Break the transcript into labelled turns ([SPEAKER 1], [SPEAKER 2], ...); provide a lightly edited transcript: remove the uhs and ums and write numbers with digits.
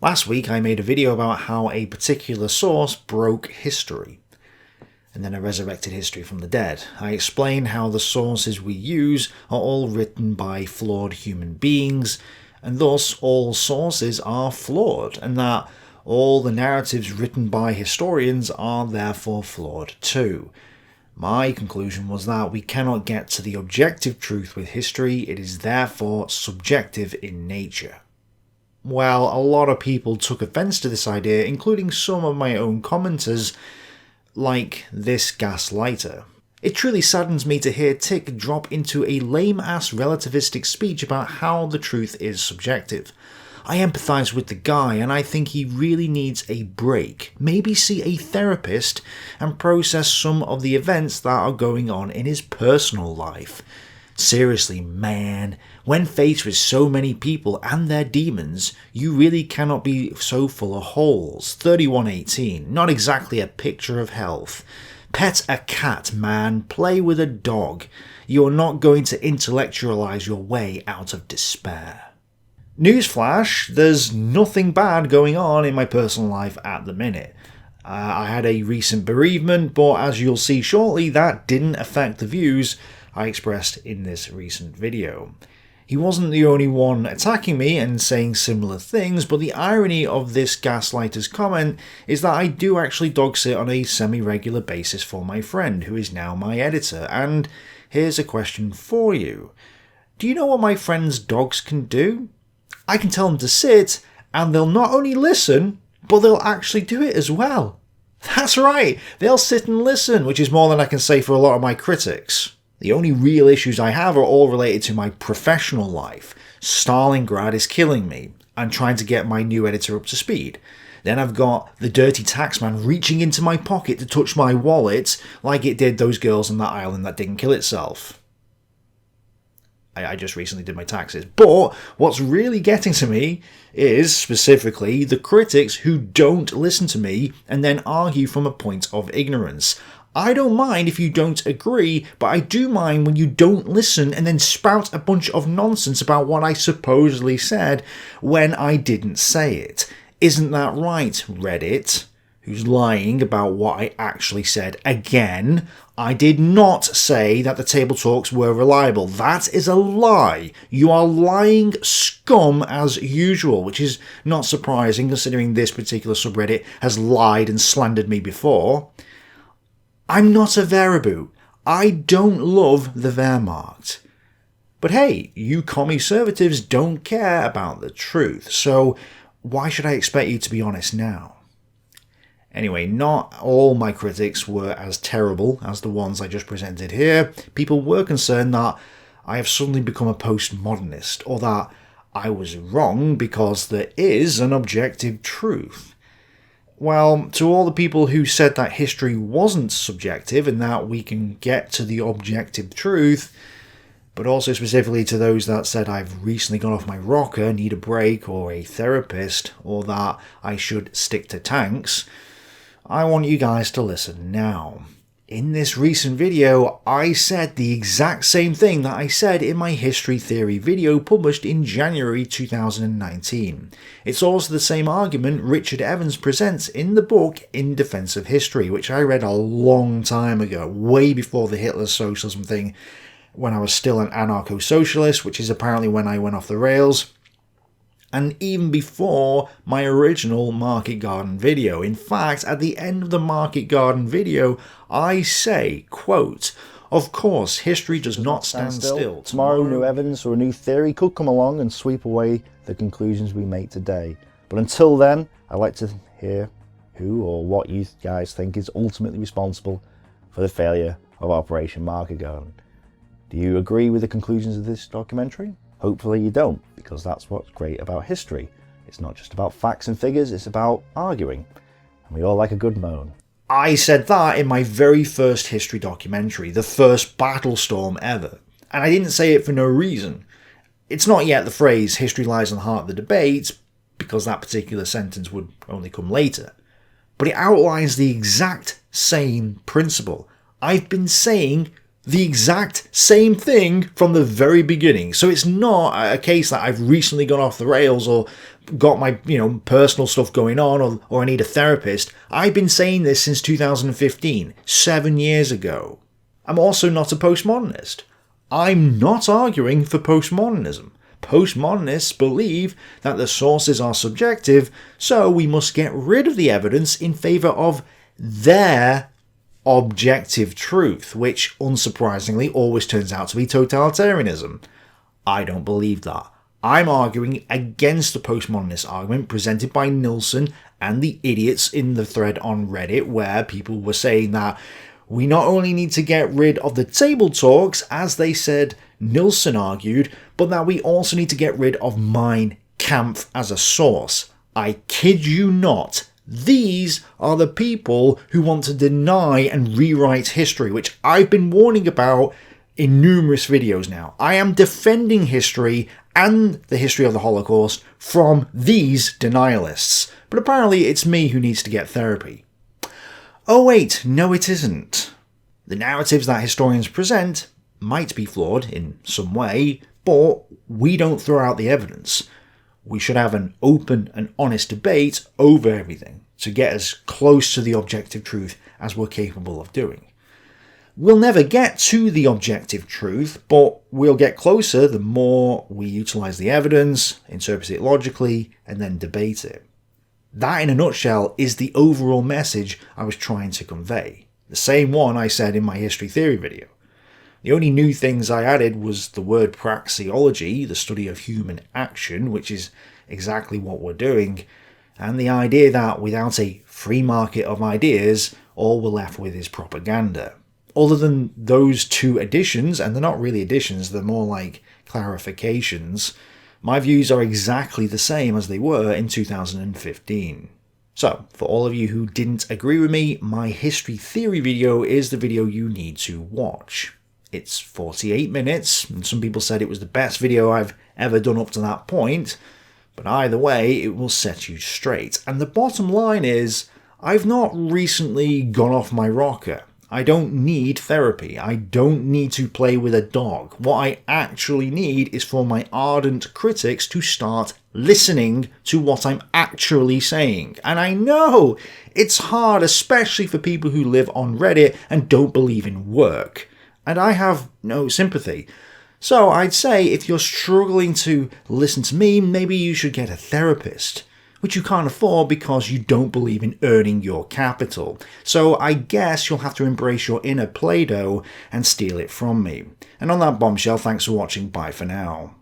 [SPEAKER 1] Last week I made a video about how a particular source broke history, and then I resurrected history from the dead. I explained how the sources we use are all written by flawed human beings, and thus all sources are flawed, and that all the narratives written by historians are therefore flawed too. My conclusion was that we cannot get to the objective truth with history, it is therefore subjective in nature. Well, a lot of people took offence to this idea, including some of my own commenters, like this gaslighter. It truly saddens me to hear Tick drop into a lame-ass relativistic speech about how the truth is subjective. I empathise with the guy, and I think he really needs a break. Maybe see a therapist and process some of the events that are going on in his personal life. Seriously, man, when faced with so many people and their demons, you really cannot be so full of holes. 3118, not exactly a picture of health. Pet a cat, man, play with a dog. You are not going to intellectualise your way out of despair. Newsflash, there's nothing bad going on in my personal life at the minute. I had a recent bereavement, but as you'll see shortly, that didn't affect the views I expressed in this recent video. He wasn't the only one attacking me and saying similar things, but the irony of this gaslighter's comment is that I do actually dog sit on a semi-regular basis for my friend, who is now my editor, and here's a question for you. Do you know what my friend's dogs can do? I can tell them to sit, and they'll not only listen, but they'll actually do it as well. That's right, they'll sit and listen, which is more than I can say for a lot of my critics. The only real issues I have are all related to my professional life. Stalingrad is killing me. I'm trying to get my new editor up to speed. Then I've got the dirty taxman reaching into my pocket to touch my wallet like it did those girls on that island that didn't kill itself. I just recently did my taxes. But what's really getting to me is, specifically, the critics who don't listen to me and then argue from a point of ignorance. I don't mind if you don't agree, but I do mind when you don't listen and then spout a bunch of nonsense about what I supposedly said when I didn't say it. Isn't that right, Reddit? Who's lying about what I actually said again? I did not say that the table talks were reliable. That is a lie. You are lying scum as usual, which is not surprising considering this particular subreddit has lied and slandered me before. I'm not a Wehraboo. I don't love the Wehrmacht. But hey, you conservatives don't care about the truth, so why should I expect you to be honest now? Anyway, not all my critics were as terrible as the ones I just presented here. People were concerned that I have suddenly become a postmodernist, or that I was wrong because there is an objective truth. Well, to all the people who said that history wasn't subjective and that we can get to the objective truth, but also specifically to those that said I've recently gone off my rocker, need a break or a therapist, or that I should stick to tanks, I want you guys to listen now. In this recent video, I said the exact same thing that I said in my history theory video published in January 2019. It's also the same argument Richard Evans presents in the book In Defense of History, which I read a long time ago, way before the Hitler socialism thing, when I was still an anarcho-socialist, which is apparently when I went off the rails, and even before my original Market Garden video. In fact, at the end of the Market Garden video, I say, quote, "Of course, history does not stand still.
[SPEAKER 2] Tomorrow, new evidence or a new theory could come along and sweep away the conclusions we make today. But until then, I'd like to hear who or what you guys think is ultimately responsible for the failure of Operation Market Garden. Do you agree with the conclusions of this documentary? Hopefully you don't, because that's what's great about history. It's not just about facts and figures, it's about arguing. And we all like a good moan."
[SPEAKER 1] I said that in my very first history documentary, the first Battlestorm ever. And I didn't say it for no reason. It's not yet the phrase "history lies in the heart of the debate," because that particular sentence would only come later. But it outlines the exact same principle. I've been saying the exact same thing from the very beginning. So it's not a case that I've recently gone off the rails or got my personal stuff going on or I need a therapist. I've been saying this since 2015, 7 years ago. I'm also not a postmodernist. I'm not arguing for postmodernism. Postmodernists believe that the sources are subjective, so we must get rid of the evidence in favour of their objective truth, which unsurprisingly always turns out to be totalitarianism. I don't believe that. I'm arguing against the postmodernist argument presented by Nilsson and the idiots in the thread on Reddit, where people were saying that we not only need to get rid of the table talks, as they said Nilsson argued, but that we also need to get rid of Mein Kampf as a source. I kid you not. These are the people who want to deny and rewrite history, which I've been warning about in numerous videos now. I am defending history and the history of the Holocaust from these denialists. But apparently it's me who needs to get therapy. Oh wait, no it isn't. The narratives that historians present might be flawed in some way, but we don't throw out the evidence. We should have an open and honest debate over everything to get as close to the objective truth as we're capable of doing. We'll never get to the objective truth, but we'll get closer the more we utilise the evidence, interpret it logically, and then debate it. That, in a nutshell, is the overall message I was trying to convey. The same one I said in my history theory video. The only new things I added was the word praxeology, the study of human action, which is exactly what we're doing, and the idea that without a free market of ideas, all we're left with is propaganda. Other than those two additions, and they're not really additions, they're more like clarifications, my views are exactly the same as they were in 2015. So, for all of you who didn't agree with me, my history theory video is the video you need to watch. It's 48 minutes, and some people said it was the best video I've ever done up to that point, but either way, it will set you straight. And the bottom line is, I've not recently gone off my rocker. I don't need therapy. I don't need to play with a dog. What I actually need is for my ardent critics to start listening to what I'm actually saying. And I know it's hard, especially for people who live on Reddit and don't believe in work. And I have no sympathy. So I'd say if you're struggling to listen to me, maybe you should get a therapist, which you can't afford because you don't believe in earning your capital. So I guess you'll have to embrace your inner Play-Doh and steal it from me. And on that bombshell, thanks for watching, bye for now.